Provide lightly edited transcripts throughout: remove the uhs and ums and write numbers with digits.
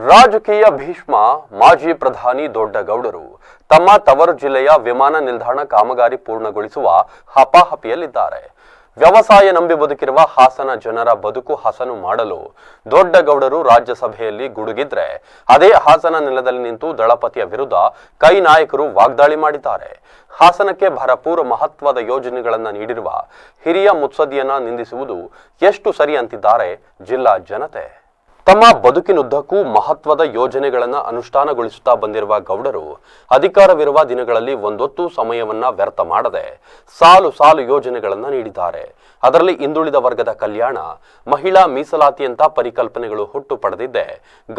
ರಾಜಕೀಯ ಭೀಷ್ಮ ಮಾಜಿ ಪ್ರಧಾನಿ ದೊಡ್ಡಗೌಡರು ತಮ್ಮ ತವರು ಜಿಲ್ಲೆಯ ವಿಮಾನ ನಿಲ್ದಾಣ ಕಾಮಗಾರಿ ಪೂರ್ಣಗೊಳಿಸುವ ಹಪಾಹಪಿಯಲ್ಲಿದ್ದಾರೆ. ವ್ಯವಸಾಯ ನಂಬಿ ಬದುಕಿರುವ ಹಾಸನ ಜನರ ಬದುಕು ಹಸನು ಮಾಡಲು ದೊಡ್ಡಗೌಡರು ರಾಜ್ಯಸಭೆಯಲ್ಲಿ ಗುಡುಗಿದ್ರೆ, ಅದೇ ಹಾಸನ ನೆಲದಲ್ಲಿ ನಿಂತು ದಳಪತಿಯ ವಿರುದ್ಧ ಕೈ ನಾಯಕರು ವಾಗ್ದಾಳಿ ಮಾಡಿದ್ದಾರೆ. ಹಾಸನಕ್ಕೆ ಭರಪೂರ ಮಹತ್ವದ ಯೋಜನೆಗಳನ್ನು ನೀಡಿರುವ ಹಿರಿಯ ಮುತ್ಸದ್ದಿಯನ್ನ ನಿಂದಿಸುವುದು ಎಷ್ಟು ಸರಿ ಅಂತಿದ್ದಾರೆ ಜಿಲ್ಲಾ ಜನತೆ. ತಮ್ಮ ಬದುಕಿನುದ್ದಕ್ಕೂ ಮಹತ್ವದ ಯೋಜನೆಗಳನ್ನು ಅನುಷ್ಠಾನಗೊಳಿಸುತ್ತಾ ಬಂದಿರುವ ಗೌಡರು ಅಧಿಕಾರವಿರುವ ದಿನಗಳಲ್ಲಿ ಒಂದೊತ್ತು ಸಮಯವನ್ನ ವ್ಯರ್ಥ ಮಾಡದೆ ಸಾಲು ಸಾಲು ಯೋಜನೆಗಳನ್ನು ನೀಡಿದ್ದಾರೆ. ಅದರಲ್ಲಿ ಹಿಂದುಳಿದ ವರ್ಗದ ಕಲ್ಯಾಣ, ಮಹಿಳಾ ಮೀಸಲಾತಿಯಂತ ಪರಿಕಲ್ಪನೆಗಳು ಹುಟ್ಟು ಪಡೆದಿದ್ದೆ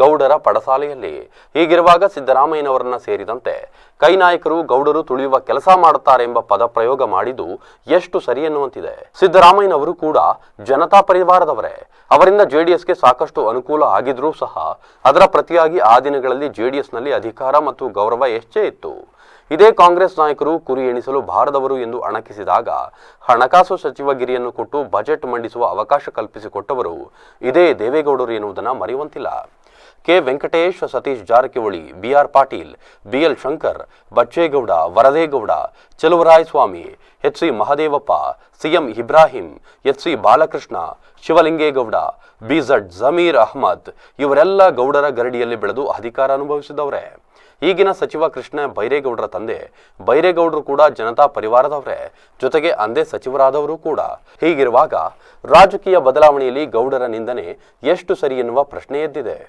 ಗೌಡರ ಪಡಸಾಲೆಯಲ್ಲಿ. ಹೀಗಿರುವಾಗ ಸಿದ್ದರಾಮಯ್ಯನವರನ್ನ ಸೇರಿದಂತೆ ಕೈ ನಾಯಕರು ಗೌಡರು ತುಳಿಯುವ ಕೆಲಸ ಮಾಡುತ್ತಾರೆ ಎಂಬ ಪದ ಪ್ರಯೋಗ ಮಾಡಿದ್ದು ಎಷ್ಟು ಸರಿ ಎನ್ನುವಂತಿದೆ. ಸಿದ್ದರಾಮಯ್ಯನವರು ಕೂಡ ಜನತಾ ಪರಿವಾರದವರೇ. ಅವರಿಂದ ಜೆಡಿಎಸ್ಗೆ ಸಾಕಷ್ಟು ಅನುಕೂಲ ಆಗಿದ್ರೂ ಸಹ ಅದರ ಪ್ರತಿಯಾಗಿ ಆ ದಿನಗಳಲ್ಲಿ ಜೆಡಿಎಸ್ನಲ್ಲಿ ಅಧಿಕಾರ ಮತ್ತು ಗೌರವ ಹೆಚ್ಚೇ ಇತ್ತು. ಇದೇ ಕಾಂಗ್ರೆಸ್ ನಾಯಕರು ಕುರಿ ಎಣಿಸಲು ಬಾರದವರು ಎಂದು ಅಣಕಿಸಿದಾಗ ಹಣಕಾಸು ಸಚಿವಗಿರಿಯನ್ನು ಕೊಟ್ಟು ಬಜೆಟ್ ಮಂಡಿಸುವ ಅವಕಾಶ ಕಲ್ಪಿಸಿಕೊಟ್ಟವರು ಇದೇ ದೇವೇಗೌಡರು ಎನ್ನುವುದನ್ನು ಮರೆಯುವಂತಿಲ್ಲ. K Venkatesh, Satish Jarkiholi, BR Patil, BL Shankar, Bachegowda, Varadegowda, Cheluvarayaswamy, HC. Mahadevappa, CM Ibrahim, HC. Balakrishna, Shivalingegowda, BZ Zameer Ahmed ಇವರೆಲ್ಲ ಗೌಡರ ಗರಡಿಯಲ್ಲಿ ಬೆಳೆದು ಅಧಿಕಾರ ಅನುಭವಿಸಿದವರೇ. ಈಗಿನ ಸಚಿವ ಕೃಷ್ಣ ಬೈರೇಗೌಡರ ತಂದೆ ಬೈರೇಗೌಡರು ಕೂಡ ಜನತಾ ಪರಿವಾರದವರೇ, ಜೊತೆಗೆ ಅಂದೇ ಸಚಿವರಾದವರು ಕೂಡ. ಹೀಗಿರುವಾಗ ರಾಜಕೀಯ ಬದಲಾವಣೆಯಲ್ಲಿ ಗೌಡರ ನಿಂದನೆ ಎಷ್ಟು ಸರಿ ಎನ್ನುವ ಪ್ರಶ್ನೆ ಎದ್ದಿದೆ.